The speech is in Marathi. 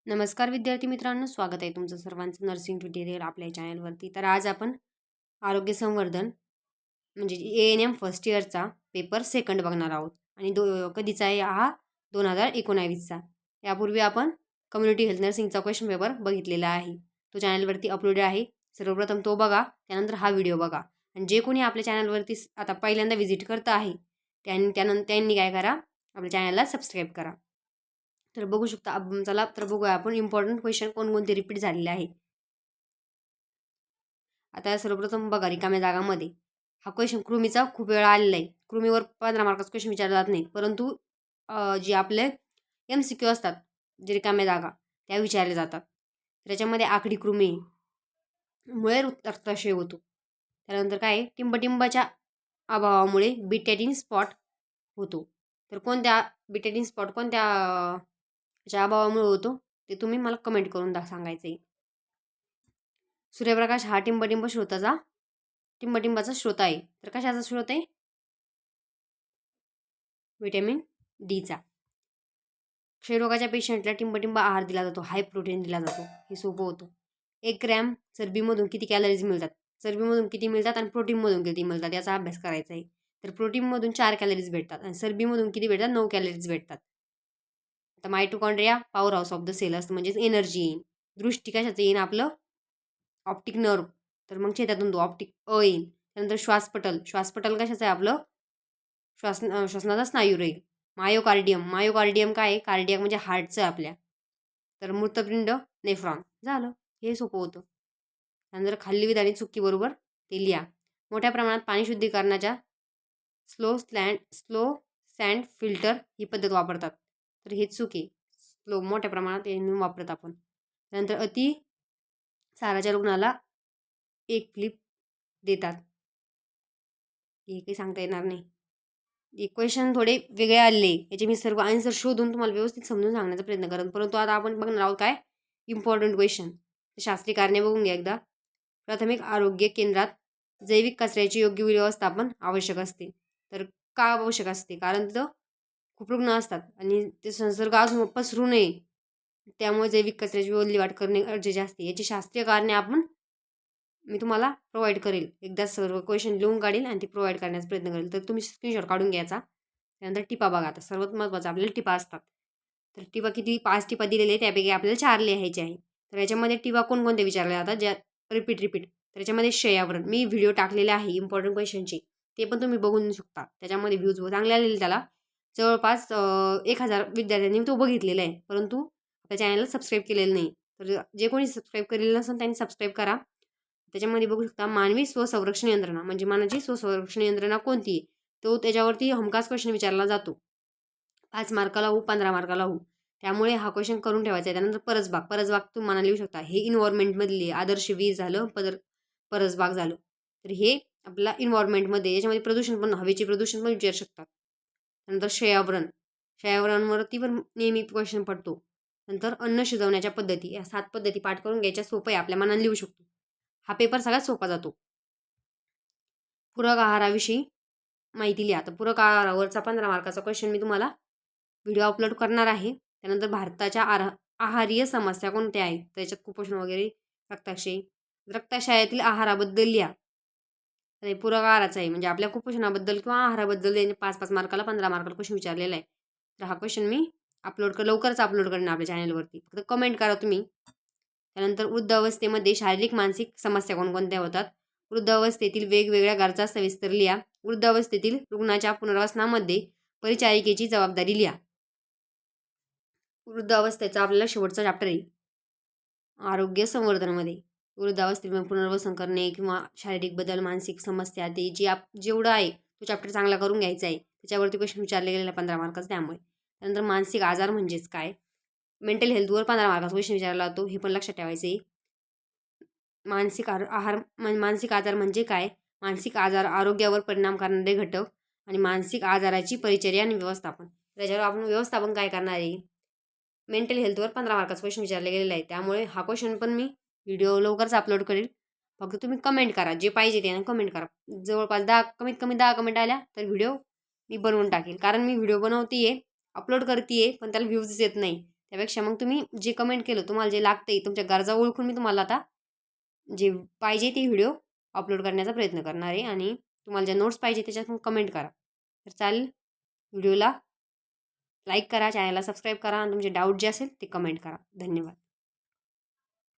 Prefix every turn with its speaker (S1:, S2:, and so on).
S1: नमस्कार विद्यार्थी मित्रांनो, स्वागत आहे तुमचं सर्वांचं नर्सिंग ट्युटोरियल आपल्या चॅनलवरती. तर आज आपण आरोग्य संवर्धन म्हणजे ANM फर्स्ट इयरचा पेपर सेकंड बघणार आहोत. आणि कधीचा आहे हा? 2019चा. यापूर्वी आपण कम्युनिटी हेल्थ नर्सिंगचा क्वेश्चन पेपर बघितलेला आहे. तो चॅनलवरती अपलोड आहे. सर्वप्रथम तो बघा, त्यानंतर हा व्हिडिओ बघा. आणि जे कोणी आपल्या चॅनलवरती आता पहिल्यांदा व्हिजिट करत आहे त्यांनी काय करा, आपल्या चॅनलला सबस्क्राईब करा. तर बघू शकता. चला तर बघूया आपण इम्पॉर्टंट क्वेश्चन कोणकोणते रिपीट झालेले आहे. आता सर्वप्रथम बघा, रिकाम्या जागामध्ये हा क्वेश्चन कृमीचा खूप वेळा आलेला आहे. कृमीवर 15 मार्काचा क्वेश्चन विचारला जात नाही, परंतु जे आपले MCQ असतात, जे रिकाम्या जागा त्या विचारल्या जातात. त्याच्यामध्ये आकडी कृमी मुळे रक्तक्षय होतो. त्यानंतर काय, टिंबटिंबाच्या अभावामुळे बिटॅटिन स्पॉट होतो. तर कोणत्या बिटॅटिन स्पॉट कोणत्या च्या अभावामुळे होतो ते तुम्ही मला कमेंट करून सांगायचं आहे. सूर्यप्रकाश हा टिंबटिंबाचा स्रोत आहे. तर कशाचा स्रोत आहे? व्हिटॅमिन डीचा. क्षयरोगाच्या पेशंटला टिंबटिंब आहार दिला जातो, हाय प्रोटीन दिला जातो. हे सोपं होतं. 1 ग्रॅम चरबीमधून किती कॅलरीज मिळतात? चरबीमधून किती मिळतात आणि प्रोटीनमधून किती मिळतात याचा अभ्यास करायचा आहे. तर प्रोटीनमधून 4 कॅलरीज भेटतात आणि चरबीमधून किती भेटतात? 9 कॅलरीज भेटतात. आता mitochondria power house of the cell असतं, म्हणजेच एनर्जी येईन. दृष्टी कशाचं येईन? आपलं ऑप्टिक नर्व. तर मग छेदातून तो ऑप्टिक येईल. त्यानंतर श्वासपटल कशाचं आहे? आपलं श्वसनाचा स्नायू राहील. मायोकार्डियम काय आहे? कार्डियक म्हणजे हार्टचं आपल्या. तर मूत्रपिंड नेफ्रॉन. झालं, हे सोपं होतं. त्यानंतर खाल्ली विधाने चुकी बरोबर ते लिहा. मोठ्या प्रमाणात पाणी शुद्धीकरणाच्या स्लो सँड फिल्टर ही पद्धत वापरतात. तर हे चुकी. स्लो मोठ्या प्रमाणात वापरत आपण. त्यानंतर अति साराच्या रुग्णाला एक क्लिप देतात. हे काही सांगता येणार नाही. हे क्वेश्चन थोडे वेगळे आले, याचे मी सर्व आन्सर शोधून तुम्हाला व्यवस्थित समजून सांगण्याचा प्रयत्न करत. परंतु आता आपण बघणार आहोत काय इम्पॉर्टंट क्वेश्चन. शास्त्रीय कारणे बघून घ्या एकदा. प्राथमिक आरोग्य केंद्रात जैविक कचऱ्याची योग्य व्यवस्थापन आवश्यक असते. तर का आवश्यक असते? कारण तिथं खूप रुग्ण असतात आणि ते संसर्ग अजून पसरू नये, त्यामुळे जैविक कचऱ्याची विल्हेवाट करणे गरजेचे असते. याची शास्त्रीय कारणे मी तुम्हाला प्रोव्हाइड करेल. एकदा सर्व क्वेश्चन लिहून काढेल आणि ते प्रोव्हाइड करण्याचा प्रयत्न करेल. तर तुम्ही स्क्रीनशॉट काढून घ्यायचा. त्यानंतर टिपा बघा. आता सर्वात महत्त्वाचं आपल्याला टिपा असतात. तर टिपा किती? 5 टिपा दिलेले आहे, त्यापैकी आपल्याला 4 लिहायचे आहे. तर याच्यामध्ये टिपा कोणकोणते विचारल्या जातात? ज्या रिपीट. तर याच्यामध्ये क्षयावरण मी व्हिडिओ टाकलेले आहे इम्पॉर्टंट क्वेश्चनचे, ते पण तुम्ही बघून शकता. त्याच्यामध्ये व्ह्यूज चांगले आलेले त्याला. जवळपास 1000 विद्यार्थ्यांनी तो बघितलेला आहे, परंतु आपल्या चॅनलला सबस्क्राईब केलेलं नाही. तर जे कोणी सबस्क्राईब केलेलं नसेल त्यांनी सबस्क्राईब करा. त्याच्यामध्ये बघू शकता मानवी स्वसंरक्षण यंत्रणा, म्हणजे मानवाची स्वसंरक्षण यंत्रणा कोणती? तो त्याच्यावरती हमखास क्वेश्चन विचारला जातो. 5 मार्काला हो, 15 मार्काला हो. त्यामुळे हा क्वेश्चन करून ठेवायचा आहे. त्यानंतर परसबाग तुम्हाला लिहू शकता. हे इन्व्हायरमेंटमधली आदर्श वीर झालं, परसबाग झालं. तर हे आपल्याला इन्व्हायरमेंटमध्ये, याच्यामध्ये प्रदूषण पण, हवेचे प्रदूषण पण विचारू शकतात. नंतर क्षयावरणावरती पण नेहमी क्वेश्चन पडतो. नंतर अन्न शिजवण्याच्या पद्धती, या 7 पद्धती पाठ करून घ्यायच्या. सोपं आहे, आपल्या मनाने लिहू शकतो. हा पेपर सगळ्यात सोपा जातो. पूरक आहाराविषयी माहिती लिहा. तर पूरक आहारावरचा 15 मार्काचा क्वेश्चन मी तुम्हाला व्हिडिओ अपलोड करणार आहे. त्यानंतर भारताच्या आहारीय समस्या कोणत्या आहेत? त्याच्यात कुपोषण वगैरे, रक्तक्षयातील आहाराबद्दल लिहा. तर पूरक आहाराचा आहे, म्हणजे आपल्या कुपोषणाबद्दल किंवा आहाराबद्दल 5-5 मार्काला 15 मार्काला क्वेश्चन विचारलेला आहे. तर हा क्वेश्चन मी लवकरच अपलोड करेन आपल्या चॅनलवरती. फक्त कमेंट करा तुम्ही. त्यानंतर वृद्ध अवस्थेमध्ये शारीरिक मानसिक समस्या कोणकोणत्या होतात? वृद्ध अवस्थेतील वेगवेगळ्या गरजा सविस्तर लिहा. वृद्ध अवस्थेतील रुग्णाच्या पुनर्वसनामध्ये परिचारिकेची जबाबदारी लिहा. वृद्ध अवस्थेचा आपल्याला शेवटचा चॅप्टर आहे आरोग्य संवर्धनमध्ये. वृद्धावस्थेमध्ये पुनर्वसन करणे किंवा शारीरिक बदल, मानसिक समस्या, ते जेवढं आहे तो चॅप्टर चांगला करून घ्यायचा आहे. त्याच्यावरती क्वेश्चन विचारले गेलेला 15 मार्काचा. त्यामुळे त्यानंतर मानसिक आजार म्हणजेच काय? मेंटल हेल्थवर 15 मार्काचा क्वेश्चन विचारला जातो, हे पण लक्षात ठेवायचं आहे. मानसिक आजार म्हणजे काय? मानसिक आजार आरोग्यावर परिणाम करणारे घटक आणि मानसिक आजाराची परिचर्या आणि व्यवस्थापन. त्याच्यावर आपण व्यवस्थापन काय करणार आहे? मेंटल हेल्थवर 15 मार्काचा क्वेश्चन विचारले गेलेला आहे. त्यामुळे हा क्वेश्चन पण मी व्हिडिओ लवकरच अपलोड करेल. फक्त तुम्ही कमेंट करा, जे पाहिजे ते कमेंट करा. जवळपास कमीत कमी 10 कमेंट आल्या तर व्हिडिओ मी बनवून टाकेल. कारण मी व्हिडिओ बनवते आहे, अपलोड करते आहे, पण त्याला व्ह्यूज येत नाही. त्यापेक्षा मग तुम्ही जे कमेंट केलं तुम्हाला जे लागतं आहे तुमच्या गरजा ओळखून मी तुम्हाला आता जे पाहिजे ते व्हिडिओ अपलोड करण्याचा प्रयत्न करणार आहे आणि तुम्हाला ज्या नोट्स पाहिजे त्याच्यात कमेंट करा. तर चालेल. व्हिडिओला लाईक करा, चॅनलला सबस्क्राईब करा आणि तुमचे डाऊट जे असेल ते कमेंट करा. धन्यवाद.